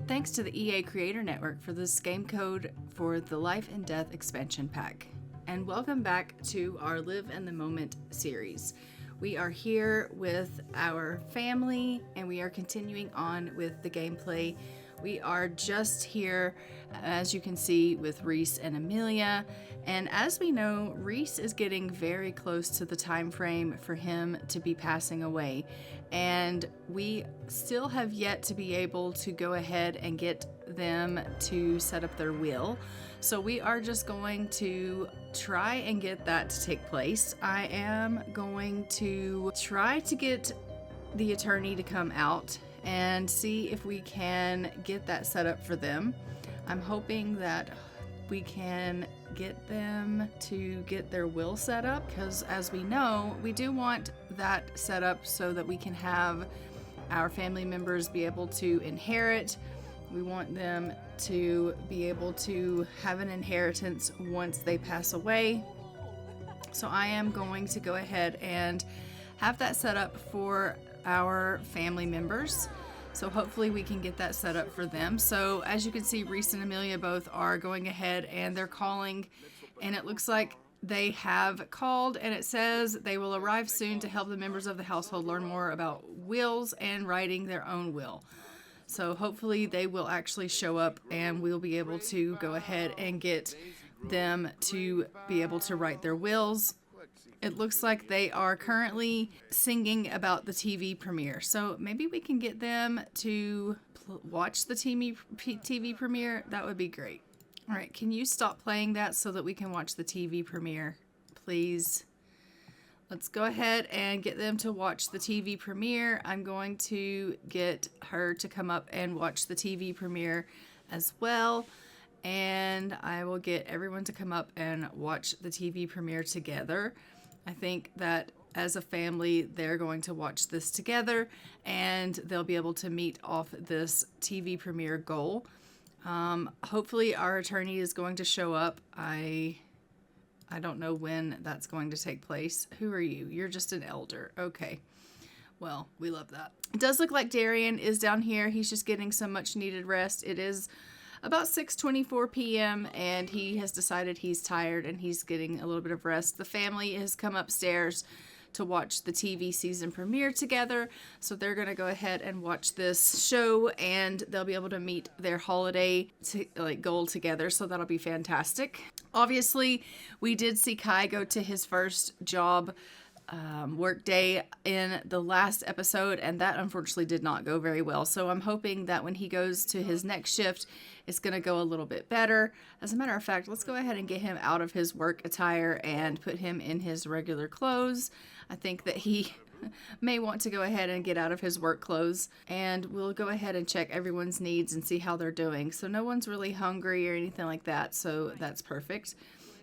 Thanks to the EA Creator Network for this game code for the Life and Death expansion pack. And welcome back to our Live in the Moment series. We are here with our family and we are continuing on with the gameplay. We are just here, as you can see, with Reese and Amelia. And as we know, Reese is getting very close to the time frame for him to be passing away. And we still have yet to be able to go ahead and get them to set up their will. So we are just going to try and get that to take place. I am going to try to get the attorney to come out and see if we can get that set up for them. I'm hoping that we can get them to get their will set up, because as we know, we do want that set up so that we can have our family members be able to inherit. We want them to be able to have an inheritance once they pass away. So I am going to go ahead and have that set up for our family members. So hopefully we can get that set up for them. So as you can see, Reese and Amelia both are going ahead and they're calling, and it looks like they have called, and it says they will arrive soon to help the members of the household learn more about wills and writing their own will. So hopefully they will actually show up and we'll be able to go ahead and get them to be able to write their wills. It looks like they are currently singing about the TV premiere. So maybe we can get them to watch the TV premiere. That would be great. All right, can you stop playing that so that we can watch the TV premiere, please? Let's go ahead and get them to watch the TV premiere. I'm going to get her to come up and watch the TV premiere as well. And I will get everyone to come up and watch the TV premiere together. I think that as a family, they're going to watch this together and they'll be able to meet off this TV premiere goal. Hopefully our attorney is going to show up. I don't know when that's going to take place. Who are you? You're just an elder. Okay. Well, we love that. It does look like Darian is down here. He's just getting some much needed rest. It is about 6:24 p.m. and he has decided he's tired and he's getting a little bit of rest. The family has come upstairs to watch the TV season premiere together. So they're going to go ahead and watch this show and they'll be able to meet their holiday goal together. So that'll be fantastic. Obviously, we did see Kai go to his first job work day in the last episode, and that unfortunately did not go very well. So I'm hoping that when he goes to his next shift, it's going to go a little bit better. As a matter of fact, let's go ahead and get him out of his work attire and put him in his regular clothes. I think that he may want to go ahead and get out of his work clothes, and we'll go ahead and check everyone's needs and see how they're doing. So no one's really hungry or anything like that, so that's perfect.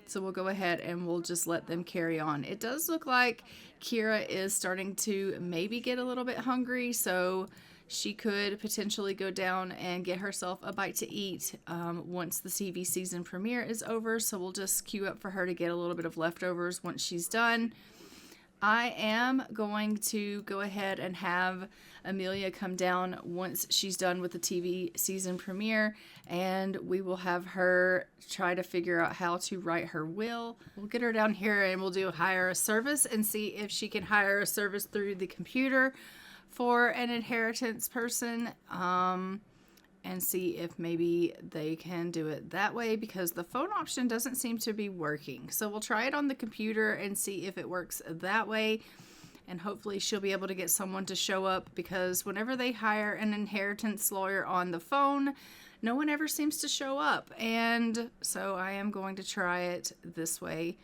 So we'll go ahead and we'll just let them carry on. It does look like Kira is starting to maybe get a little bit hungry, so she could potentially go down and get herself a bite to eat once the TV season premiere is over. So we'll just queue up for her to get a little bit of leftovers once she's done. I am going to go ahead and have Amelia come down once she's done with the TV season premiere, and we will have her try to figure out how to write her will. We'll get her down here and we'll do hire a service and see if she can hire a service through the computer for an inheritance person, and see if maybe they can do it that way, because the phone option doesn't seem to be working. So we'll try it on the computer and see if it works that way. And hopefully she'll be able to get someone to show up, because whenever they hire an inheritance lawyer on the phone, no one ever seems to show up. And so I am going to try it this way.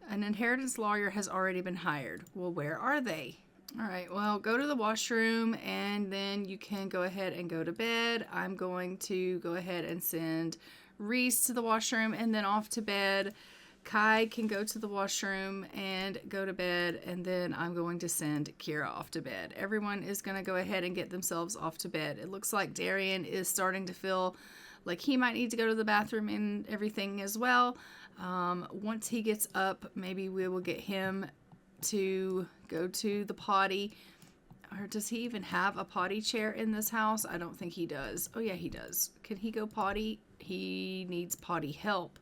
An inheritance lawyer has already been hired. Well, where are they? All right, well, go to the washroom and then you can go ahead and go to bed. I'm going to go ahead and send Reese to the washroom and then off to bed. Kai can go to the washroom and go to bed, and then I'm going to send Kira off to bed. Everyone is going to go ahead and get themselves off to bed. It looks like Darian is starting to feel like he might need to go to the bathroom and everything as well. Once he gets up, maybe we will get him to go to the potty. Or does he even have a potty chair in this house? I don't think he does. Oh yeah, he does. Can he go potty? He needs potty help.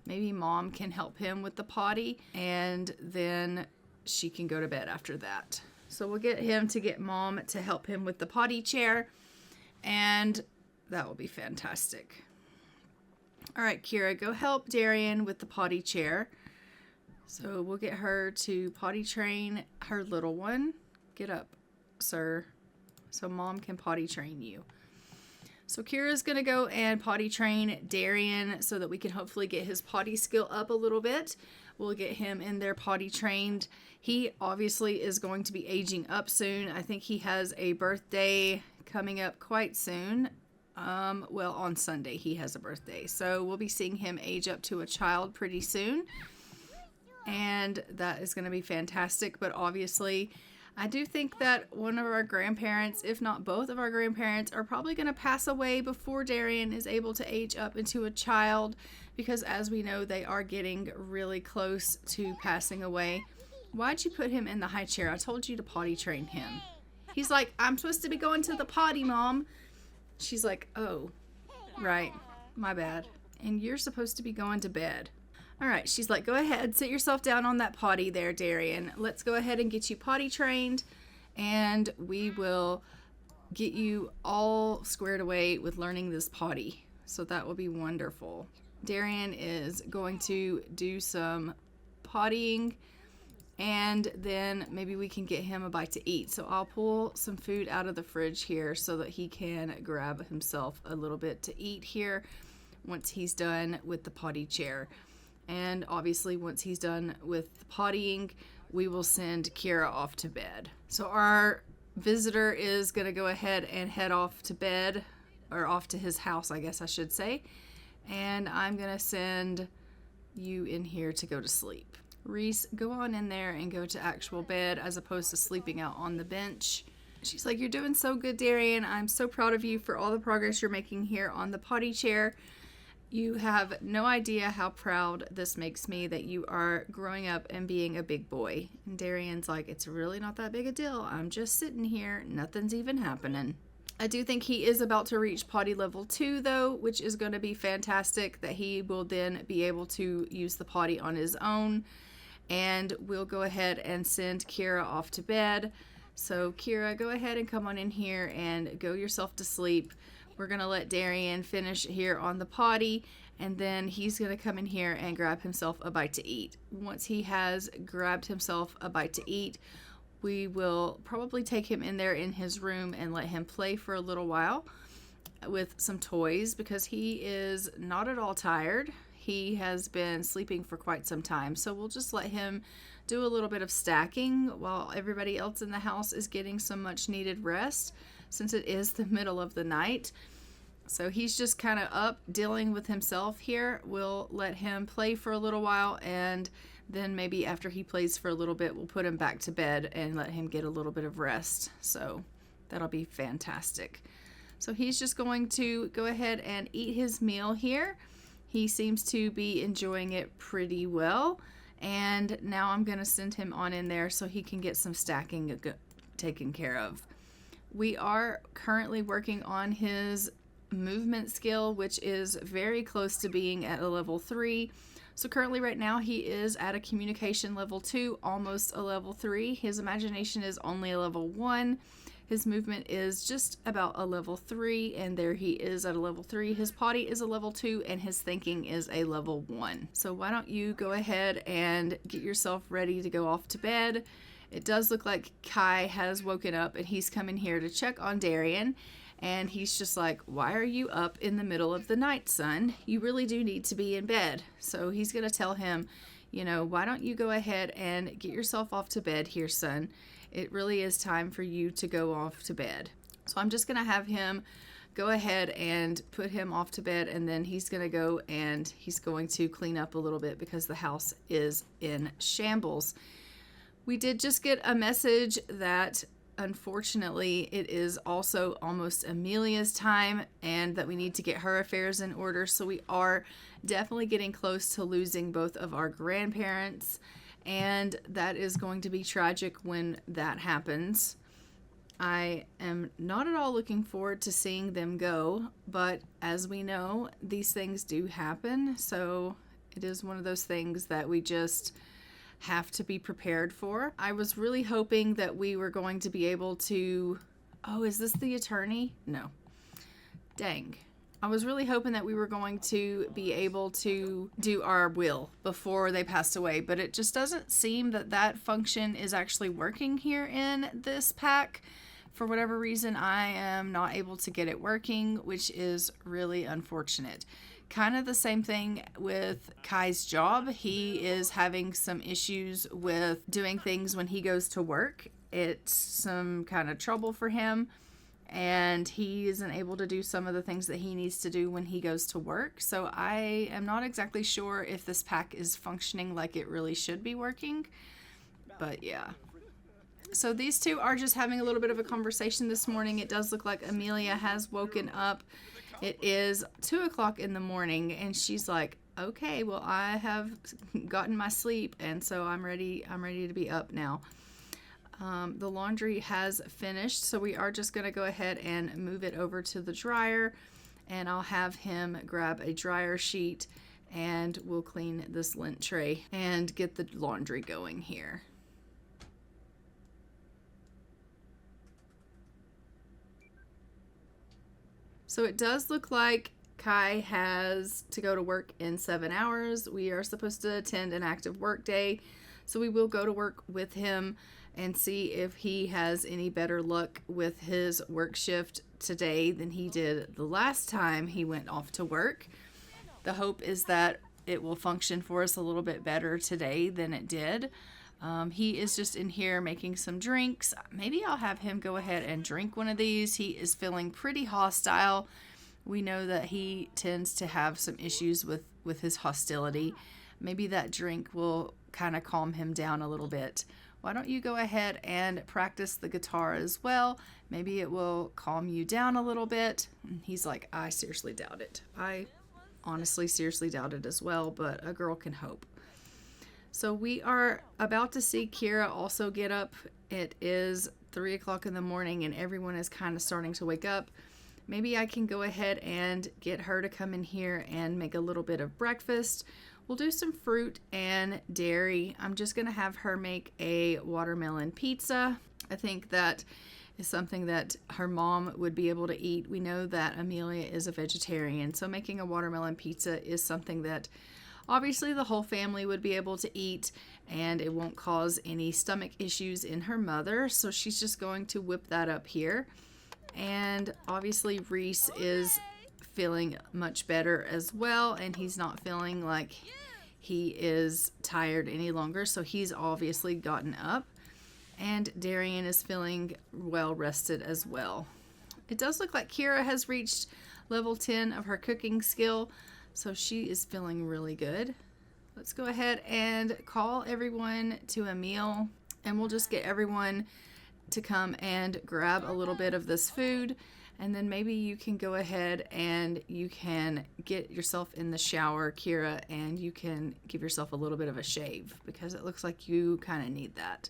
Maybe mom can help him with the potty, and then she can go to bed after that. So we'll get him to get mom to help him with the potty chair, and that will be fantastic. All right, Kira, go help Darian with the potty chair. So we'll get her to potty train her little one. Get up, sir, so mom can potty train you. So Kira's going to go and potty train Darian so that we can hopefully get his potty skill up a little bit. We'll get him in there potty trained. He obviously is going to be aging up soon. I think he has a birthday coming up quite soon. Well, on Sunday he has a birthday. So we'll be seeing him age up to a child pretty soon. And that is going to be fantastic. But obviously, I do think that one of our grandparents, if not both of our grandparents, are probably going to pass away before Darian is able to age up into a child, because as we know, they are getting really close to passing away. Why'd you put him in the high chair? I told you to potty train him. He's like, I'm supposed to be going to the potty, Mom. She's like, oh, right, my bad. And you're supposed to be going to bed. All right, she's like, go ahead, sit yourself down on that potty there, Darian. Let's go ahead and get you potty trained, and we will get you all squared away with learning this potty. So that will be wonderful. Darian is going to do some pottying, and then maybe we can get him a bite to eat. So I'll pull some food out of the fridge here so that he can grab himself a little bit to eat here once he's done with the potty chair. And obviously, once he's done with pottying, we will send Kira off to bed. So our visitor is going to go ahead and head off to bed, or off to his house, I guess I should say. And I'm going to send you in here to go to sleep. Reese, go on in there and go to actual bed as opposed to sleeping out on the bench. She's like, you're doing so good, Darian. I'm so proud of you for all the progress you're making here on the potty chair. You have no idea how proud this makes me that you are growing up and being a big boy. And Darian's like, it's really not that big a deal. I'm just sitting here. Nothing's even happening. I do think he is about to reach potty level 2 though, which is going to be fantastic, that he will then be able to use the potty on his own. And we'll go ahead and send Kira off to bed. So Kira, go ahead and come on in here and go yourself to sleep. We're going to let Darian finish here on the potty, and then he's going to come in here and grab himself a bite to eat. Once he has grabbed himself a bite to eat, we will probably take him in there in his room and let him play for a little while with some toys, because he is not at all tired. He has been sleeping for quite some time, so we'll just let him do a little bit of stacking while everybody else in the house is getting some much needed rest, since it is the middle of the night. So he's just kind of up dealing with himself here. We'll let him play for a little while, and then maybe after he plays for a little bit, we'll put him back to bed and let him get a little bit of rest. So that'll be fantastic. So he's just going to go ahead and eat his meal here. He seems to be enjoying it pretty well. And now I'm going to send him on in there so he can get some stacking taken care of. We are currently working on his movement skill, which is very close to being at a level 3. So currently right now he is at a communication level 2, almost a level 3. His imagination is only a level 1. His movement is just about a level 3, and there he is at a level 3. His potty is a level 2, and his thinking is a level 1. So why don't you go ahead and get yourself ready to go off to bed. It does look like Kai has woken up, and he's coming here to check on Darian. And he's just like, why are you up in the middle of the night, son? You really do need to be in bed. So he's going to tell him, you know, why don't you go ahead and get yourself off to bed here, son? It really is time for you to go off to bed. So I'm just going to have him go ahead and put him off to bed, and then he's going to go and he's going to clean up a little bit because the house is in shambles. We did just get a message that unfortunately it is also almost Amelia's time, and that we need to get her affairs in order. So we are definitely getting close to losing both of our grandparents, and that is going to be tragic when that happens. I am not at all looking forward to seeing them go, but as we know, these things do happen, so it is one of those things that we just have to be prepared for. I was really hoping that we were going to be able to... Oh, is this the attorney? No. Dang. I was really hoping that we were going to be able to do our will before they passed away, but it just doesn't seem that that function is actually working here in this pack. For whatever reason, I am not able to get it working, which is really unfortunate. Kind of the same thing with Kai's job. He is having some issues with doing things when he goes to work. It's some kind of trouble for him, and he isn't able to do some of the things that he needs to do when he goes to work. So I am not exactly sure if this pack is functioning like it really should be working, but yeah. So these two are just having a little bit of a conversation this morning. It does look like Amelia has woken up. It is 2 o'clock in the morning, and she's like, okay, well, I have gotten my sleep, and so I'm ready to be up now. The laundry has finished, so we are just going to go ahead and move it over to the dryer, and I'll have him grab a dryer sheet, and we'll clean this lint tray and get the laundry going here. So it does look like Kai has to go to work in 7 hours. We are supposed to attend an active work day, so we will go to work with him and see if he has any better luck with his work shift today than he did the last time he went off to work. The hope is that it will function for us a little bit better today than it did. He is just in here making some drinks. Maybe I'll have him go ahead and drink one of these. He is feeling pretty hostile. We know that he tends to have some issues with his hostility. Maybe that drink will kind of calm him down a little bit. Why don't you go ahead and practice the guitar as well? Maybe it will calm you down a little bit. He's like, I seriously doubt it. I honestly seriously doubt it as well, but a girl can hope. So we are about to see Kira also get up. It is 3 o'clock in the morning and everyone is kind of starting to wake up. Maybe I can go ahead and get her to come in here and make a little bit of breakfast. We'll do some fruit and dairy. I'm just going to have her make a watermelon pizza. I think that is something that her mom would be able to eat. We know that Amelia is a vegetarian, so making a watermelon pizza is something that obviously the whole family would be able to eat, and it won't cause any stomach issues in her mother. So she's just going to whip that up here. And obviously Reese is feeling much better as well, and he's not feeling like he is tired any longer, so he's obviously gotten up. And Darian is feeling well rested as well. It does look like Kira has reached level 10 of her cooking skill, so she is feeling really good. Let's go ahead and call everyone to a meal, and we'll just get everyone to come and grab a little bit of this food, and then maybe you can go ahead and you can get yourself in the shower, Kira, and you can give yourself a little bit of a shave because it looks like you kind of need that.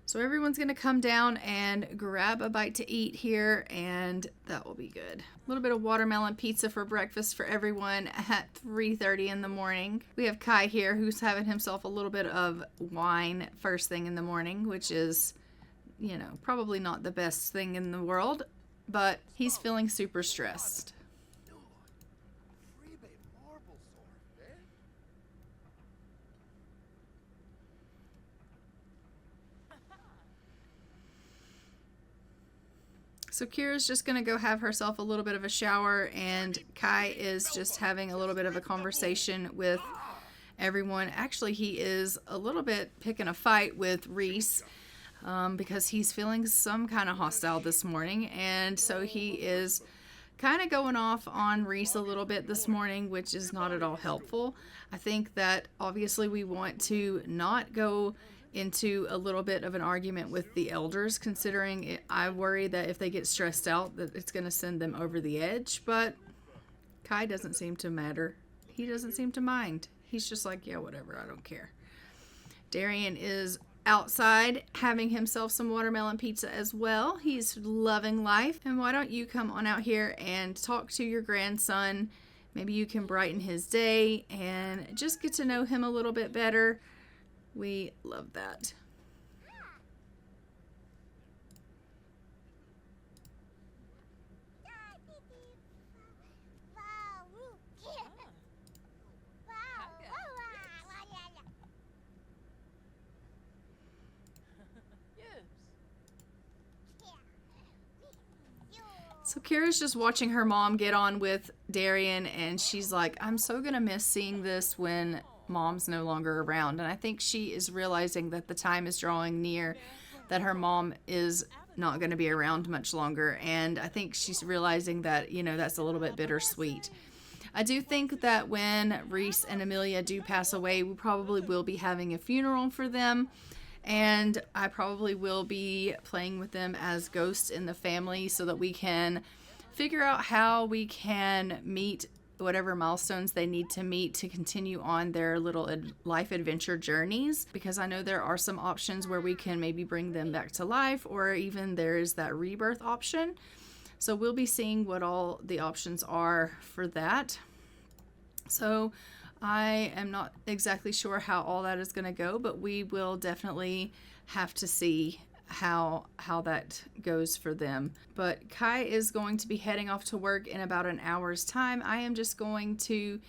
So everyone's going to come down and grab a bite to eat here, and that will be good. A little bit of watermelon pizza for breakfast for everyone at 3:30 in the morning. We have Kai here who's having himself a little bit of wine first thing in the morning, which is, you know, probably not the best thing in the world, but he's feeling super stressed. So Kira's just going to go have herself a little bit of a shower, and Kai is just having a little bit of a conversation with everyone. Actually, he is a little bit picking a fight with Reese because he's feeling some kind of hostile this morning, and so he is kind of going off on Reese a little bit this morning, which is not at all helpful. I think that obviously we want to not go into a little bit of an argument with the elders, considering it, I worry that if they get stressed out that it's going to send them over the edge, but Kai doesn't seem to matter. He doesn't seem to mind. He's just like, yeah, whatever, I don't care. Darian is outside having himself some watermelon pizza as well. He's loving life. And why don't you come on out here and talk to your grandson? Maybe you can brighten his day and just get to know him a little bit better. We love that. So Kira's just watching her mom get on with Darian, and she's like, I'm so gonna miss seeing this when mom's no longer around. And I think she is realizing that the time is drawing near that her mom is not going to be around much longer. And I think she's realizing that, you know, that's a little bit bittersweet. I do think that when Reese and Amelia do pass away, we probably will be having a funeral for them. And I probably will be playing with them as ghosts in the family so that we can figure out how we can meet whatever milestones they need to meet to continue on their little life adventure journeys. Because I know there are some options where we can maybe bring them back to life, or even there is that rebirth option. So we'll be seeing what all the options are for that. So I am not exactly sure how all that is going to go, but we will definitely have to see how that goes for them. But Kai is going to be heading off to work in about an hour's time. I am just going to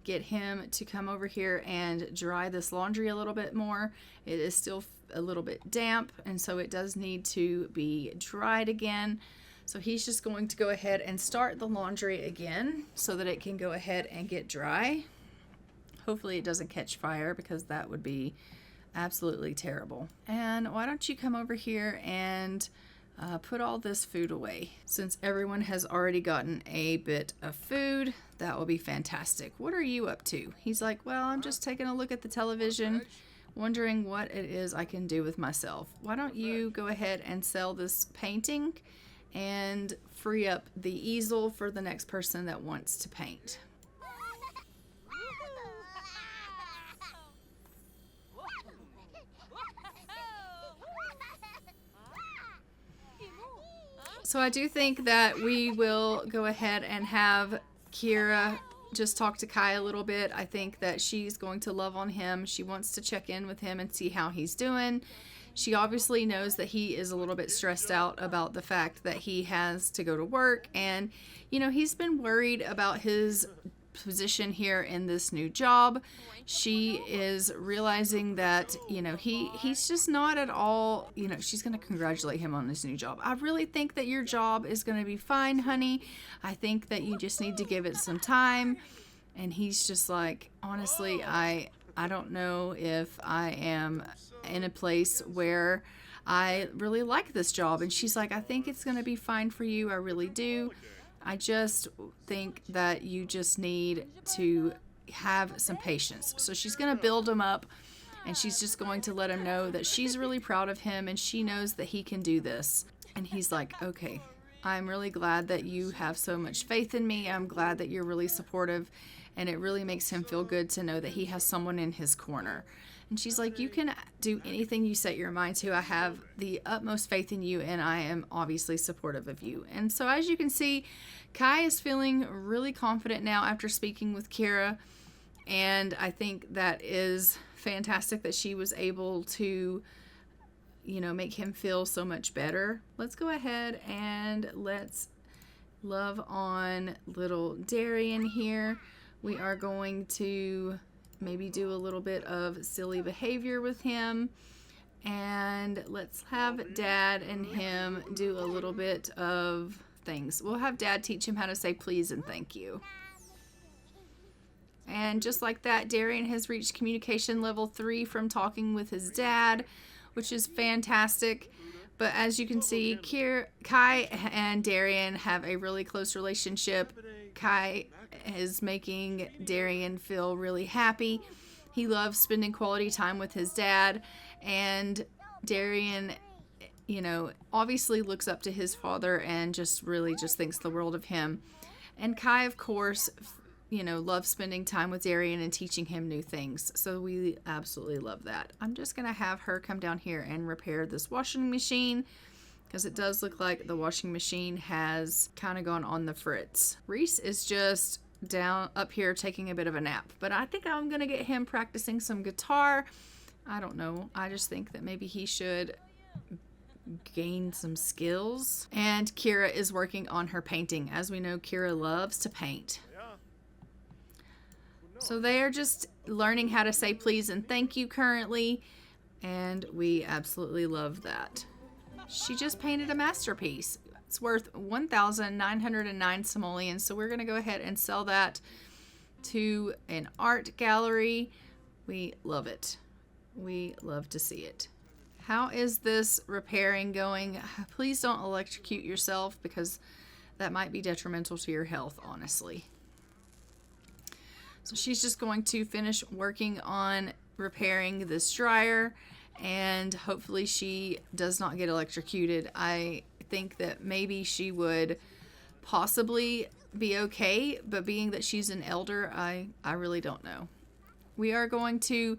get him to come over here and dry this laundry a little bit more. It is still a little bit damp, and so it does need to be dried again. So he's just going to go ahead and start the laundry again so that it can go ahead and get dry. Hopefully it doesn't catch fire, because that would be absolutely terrible. And why don't you come over here and put all this food away. Since everyone has already gotten a bit of food, that will be fantastic. What are you up to? He's like, well, I'm just taking a look at the television, wondering what it is I can do with myself. Why don't you go ahead and sell this painting and free up the easel for the next person that wants to paint. So I do think that we will go ahead and have Kira just talk to Kai a little bit. I think that she's going to love on him. She wants to check in with him and see how he's doing. She obviously knows that he is a little bit stressed out about the fact that he has to go to work. And, you know, he's been worried about his position here in this new job. She is realizing that, you know, he's just not at all, you know, she's going to congratulate him on this new job. I really think that your job is going to be fine, honey. I think that you just need to give it some time. And he's just like, honestly, I don't know if I am in a place where I really like this job. And she's like, I think it's going to be fine for you. I really do. I just think that you just need to have some patience. So she's going to build him up, and she's just going to let him know that she's really proud of him and she knows that he can do this. And he's like, okay, I'm really glad that you have so much faith in me. I'm glad that you're really supportive, and it really makes him feel good to know that he has someone in his corner. And she's like, you can do anything you set your mind to. I have the utmost faith in you, and I am obviously supportive of you. And so as you can see, Kai is feeling really confident now after speaking with Kira. And I think that is fantastic that she was able to, you know, make him feel so much better. Let's go ahead and let's love on little Darian here. We are going to maybe do a little bit of silly behavior with him, and let's have Dad and him do a little bit of things. We'll have Dad teach him how to say please and thank you. And just like that, Darian has reached communication level 3 from talking with his dad, which is fantastic. But as you can see, Kai and Darian have a really close relationship. Kai is making Darian feel really happy. He loves spending quality time with his dad. And Darian, you know, obviously looks up to his father and just really just thinks the world of him. And Kai, of course, loves spending time with Darian and teaching him new things. So we absolutely love that. I'm just going to have her come down here and repair this washing machine, because it does look like the washing machine has kind of gone on the fritz. Reese is just down up here taking a bit of a nap, but I think I'm going to get him practicing some guitar. I don't know. I just think that maybe he should gain some skills. And Kira is working on her painting. As we know, Kira loves to paint. So they are just learning how to say please and thank you currently, and we absolutely love that. She just painted a masterpiece. It's worth 1,909 simoleons, so we're going to go ahead and sell that to an art gallery. We love it. We love to see it. How is this repairing going? Please don't electrocute yourself, because that might be detrimental to your health, honestly. So she's just going to finish working on repairing this dryer, and hopefully she does not get electrocuted. I think that maybe she would possibly be okay, but being that she's an elder, I really don't know. We are going to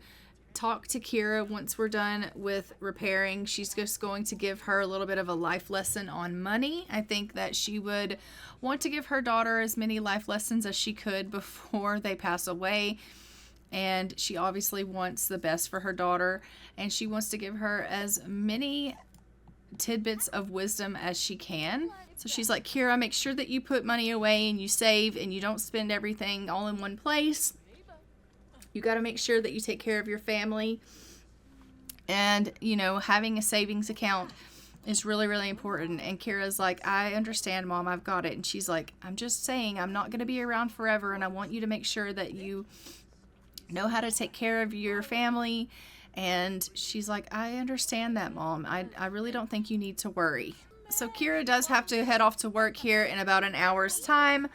talk to Kira once we're done with repairing. She's just going to give her a little bit of a life lesson on money. I think that she would want to give her daughter as many life lessons as she could before they pass away. And she obviously wants the best for her daughter, and she wants to give her as many tidbits of wisdom as she can. So she's like, Kira, make sure that you put money away and you save and you don't spend everything all in one place. You got to make sure that you take care of your family. And, having a savings account is really, really important. And Kira's like, I understand, Mom, I've got it. And she's like, I'm just saying, I'm not going to be around forever, and I want you to make sure that you know how to take care of your family. And she's like, I understand that, Mom. I really don't think you need to worry. So Kira does have to head off to work here in about an hour's time.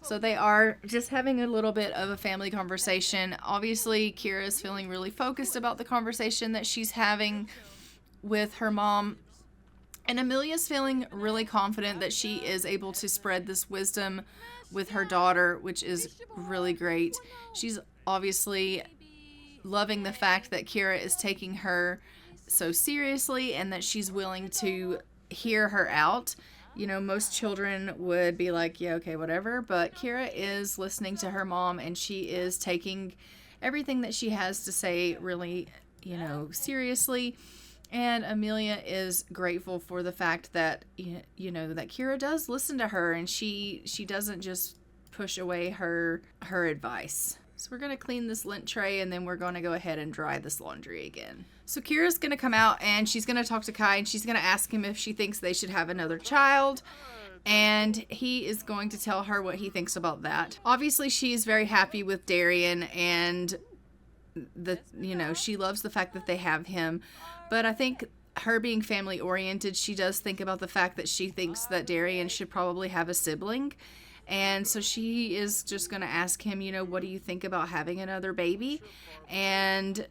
So they are just having a little bit of a family conversation. Obviously, Kira is feeling really focused about the conversation that she's having with her mom. And Amelia's feeling really confident that she is able to spread this wisdom with her daughter, which is really great. She's obviously loving the fact that Kira is taking her so seriously and that she's willing to hear her out. Most children would be like, yeah, okay, whatever. But Kira is listening to her mom, and she is taking everything that she has to say really, seriously. And Amelia is grateful for the fact that, that Kira does listen to her, and she doesn't just push away her advice. So we're going to clean this lint tray, and then we're going to go ahead and dry this laundry again. So Kira's going to come out, and she's going to talk to Kai, and she's going to ask him if she thinks they should have another child. And he is going to tell her what he thinks about that. Obviously, she's very happy with Darian, and she loves the fact that they have him. But I think her being family oriented, she does think about the fact that she thinks that Darian should probably have a sibling. And so she is just going to ask him, what do you think about having another baby? And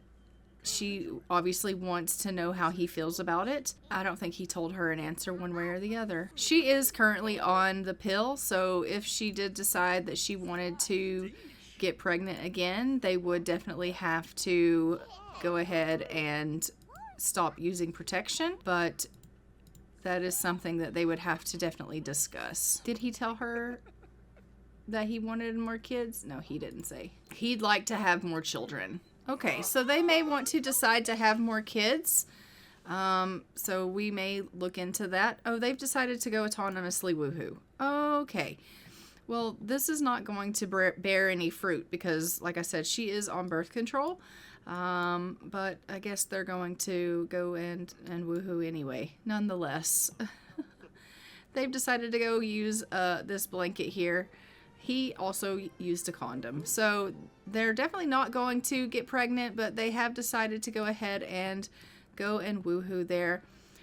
she obviously wants to know how he feels about it. I don't think he told her an answer one way or the other. She is currently on the pill, so if she did decide that she wanted to get pregnant again, they would definitely have to go ahead and stop using protection. But that is something that they would have to definitely discuss. Did he tell her that he wanted more kids? No, he didn't say. He'd like to have more children. Okay, so they may want to decide to have more kids. So we may look into that. Oh, they've decided to go autonomously, woohoo. Okay. Well, this is not going to bear any fruit because, like I said, she is on birth control. But I guess they're going to go and woohoo anyway, nonetheless. They've decided to go use this blanket here. He also used a condom. So they're definitely not going to get pregnant, but they have decided to go ahead and go and woohoo there.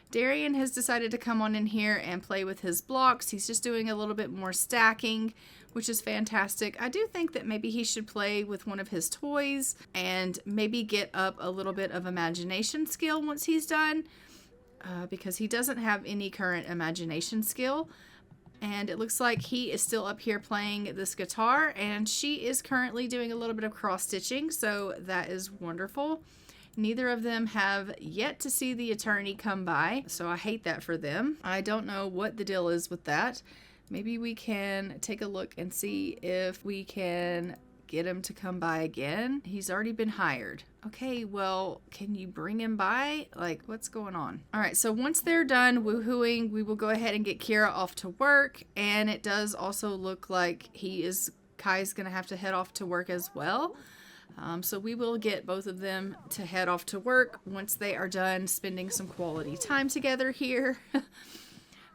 Darian has decided to come on in here and play with his blocks. He's just doing a little bit more stacking, which is fantastic. I do think that maybe he should play with one of his toys and maybe get up a little bit of imagination skill once he's done, because he doesn't have any current imagination skill. And it looks like he is still up here playing this guitar, and she is currently doing a little bit of cross stitching, so that is wonderful. Neither of them have yet to see the attorney come by, so I hate that for them. I don't know what the deal is with that. Maybe we can take a look and see if we can get him to come by again. He's already been hired. Okay, well, can you bring him by? Like, what's going on? All right, so once they're done woohooing, we will go ahead and get Kira off to work. And it does also look like Kai's gonna have to head off to work as well. So we will get both of them to head off to work once they are done spending some quality time together here.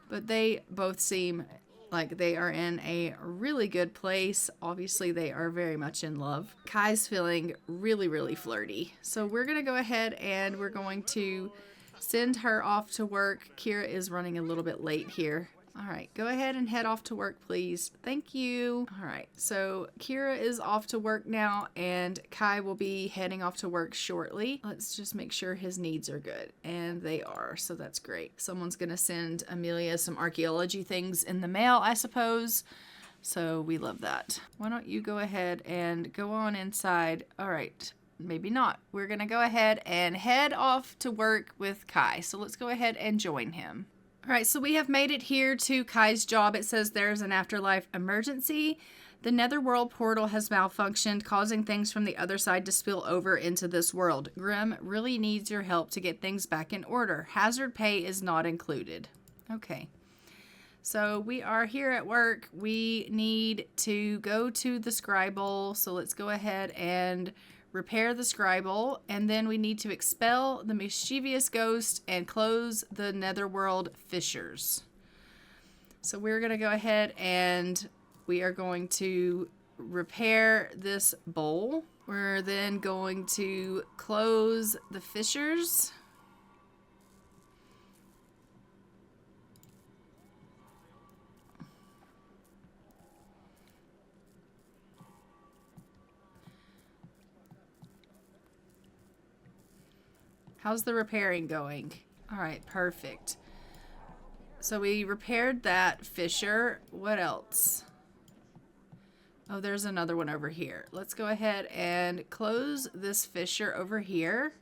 But they both seem like they are in a really good place. Obviously, they are very much in love. Kai's feeling really, really flirty. So we're going to go ahead and we're going to send her off to work. Kira is running a little bit late here. All right, go ahead and head off to work, please. Thank you. All right, so Kira is off to work now, and Kai will be heading off to work shortly. Let's just make sure his needs are good, and they are, so that's great. Someone's gonna send Amelia some archaeology things in the mail, I suppose, so we love that. Why don't you go ahead and go on inside? All right, maybe not. We're gonna go ahead and head off to work with Kai, so let's go ahead and join him. All right, so we have made it here to Kai's job. It says there's an afterlife emergency. The netherworld portal has malfunctioned, causing things from the other side to spill over into this world. Grim really needs your help to get things back in order. Hazard pay is not included. Okay. So we are here at work. We need to go to the scribble. So let's go ahead and repair the scribble, and then we need to expel the mischievous ghost and close the netherworld fissures. So we're going to go ahead and we are going to repair this bowl. We're then going to close the fissures. How's the repairing going? All right, perfect. So we repaired that fissure. What else? Oh, there's another one over here. Let's go ahead and close this fissure over here.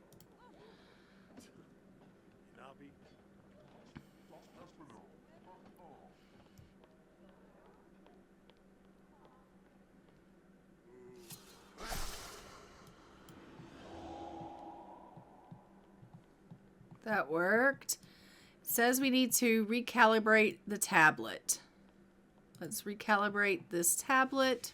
That worked. It says we need to recalibrate the tablet. Let's recalibrate this tablet.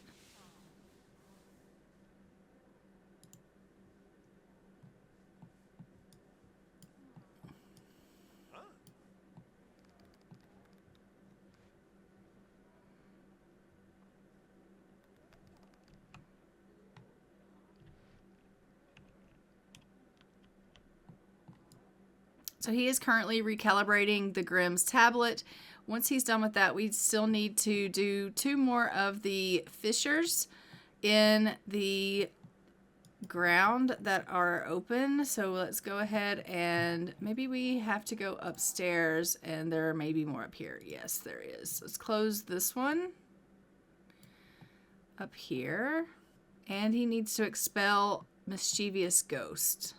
So he is currently recalibrating the Grimm's tablet. Once he's done with that, we still need to do 2 more of the fissures in the ground that are open. So let's go ahead and maybe we have to go upstairs, and there may be more up here. Yes, there is. Let's close this one up here. And he needs to expel mischievous ghost.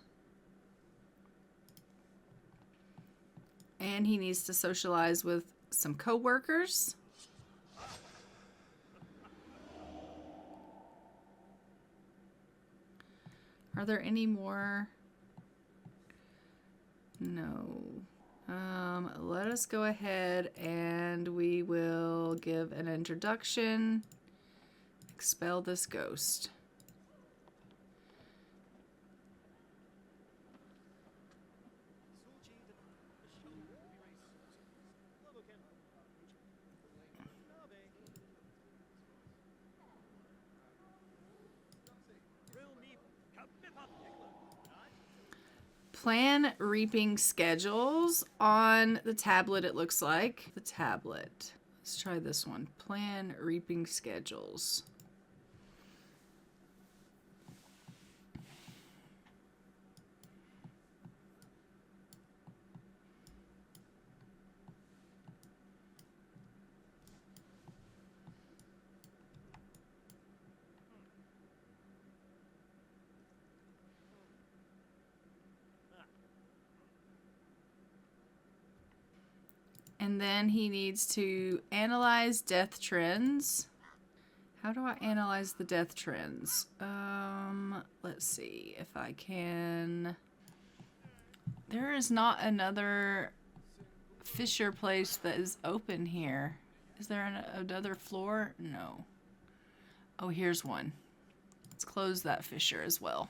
And he needs to socialize with some co-workers. Are there any more? No. Let us go ahead and we will give an introduction. Expel this ghost. Plan reaping schedules on the tablet, it looks like. The tablet. Let's try this one. Plan reaping schedules. And then he needs to analyze death trends. How do I analyze the death trends? Let's see if I can. There is not another fissure place that is open here. Is there another floor? No. Oh, here's one. Let's close that fissure as well.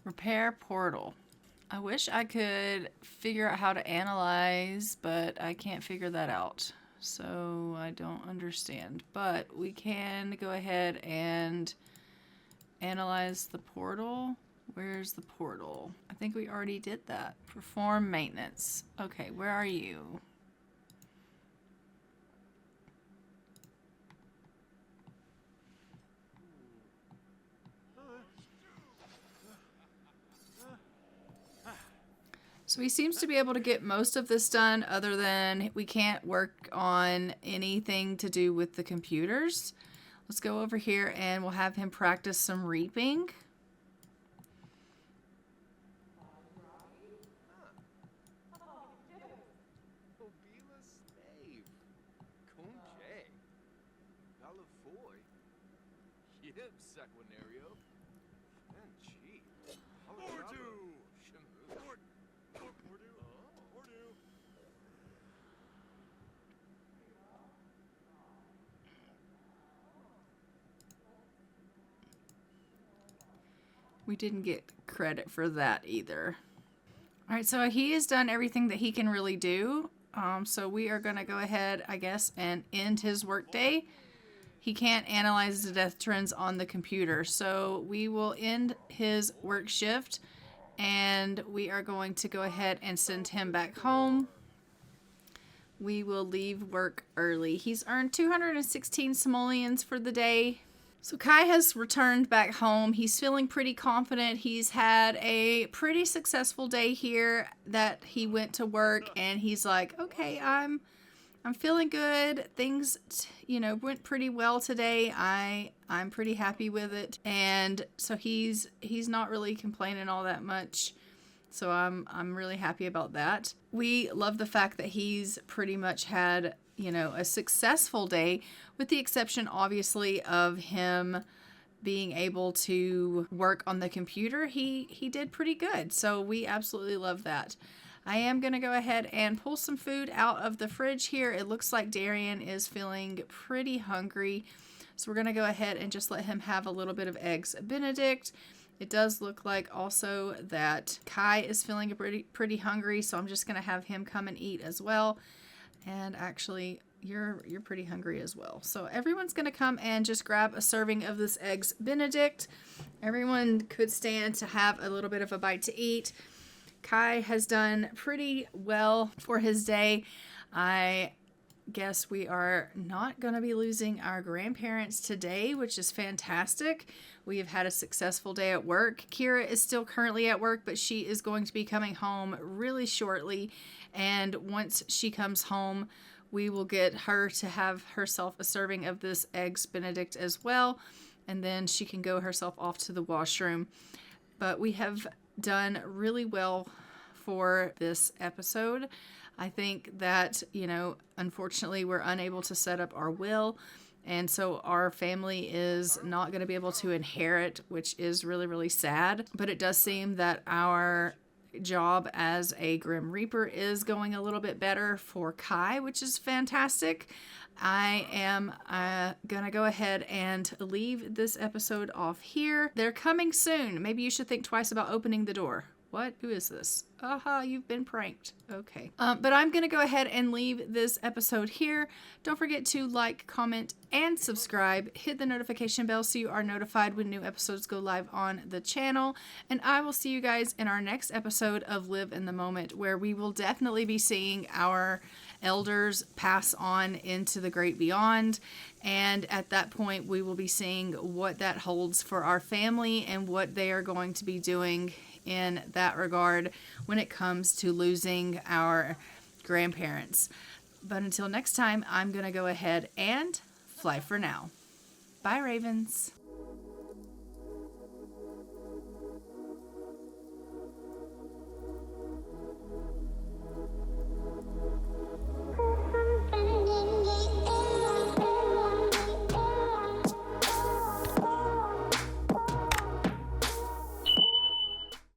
Repair portal. I wish I could figure out how to analyze, but I can't figure that out. So I don't understand. But we can go ahead and analyze the portal. Where's the portal? I think we already did that. Perform maintenance. Okay, where are you? So he seems to be able to get most of this done, other than we can't work on anything to do with the computers. Let's go over here and we'll have him practice some reaping. We didn't get credit for that either. All right, so he has done everything that he can really do. So we are going to go ahead, I guess, and end his workday. He can't analyze the death trends on the computer. So we will end his work shift, and we are going to go ahead and send him back home. We will leave work early. He's earned 216 simoleons for the day. So Kai has returned back home. He's feeling pretty confident. He's had a pretty successful day here that he went to work, and he's like, okay, I'm feeling good. Things, went pretty well today. I'm pretty happy with it. And so he's not really complaining all that much. So I'm really happy about that. We love the fact that he's pretty much had, a successful day, with the exception, obviously, of him being able to work on the computer. He did pretty good. So we absolutely love that. I am going to go ahead and pull some food out of the fridge here. It looks like Darian is feeling pretty hungry. So we're going to go ahead and just let him have a little bit of Eggs Benedict. It does look like also that Kai is feeling pretty hungry. So I'm just going to have him come and eat as well. And actually, you're pretty hungry as well. So everyone's going to come and just grab a serving of this Eggs Benedict. Everyone could stand to have a little bit of a bite to eat. Kai has done pretty well for his day. I guess we are not going to be losing our grandparents today, which is fantastic. We have had a successful day at work. Kira is still currently at work, but she is going to be coming home really shortly. And once she comes home, we will get her to have herself a serving of this Eggs Benedict as well. And then she can go herself off to the washroom. But we have done really well for this episode. I think that, unfortunately, we're unable to set up our will. And so our family is not going to be able to inherit, which is really, really sad. But it does seem that our job as a Grim Reaper is going a little bit better for Kai, which is fantastic. I am going to go ahead and leave this episode off here. They're coming soon. Maybe you should think twice about opening the door. What? Who is this? Aha, you've been pranked. Okay. But I'm going to go ahead and leave this episode here. Don't forget to like, comment, and subscribe. Hit the notification bell so you are notified when new episodes go live on the channel. And I will see you guys in our next episode of Live in the Moment, where we will definitely be seeing our elders pass on into the great beyond. And at that point, we will be seeing what that holds for our family and what they are going to be doing in that regard when it comes to losing our grandparents. But until next time, I'm going to go ahead and fly for now. Bye, Ravens.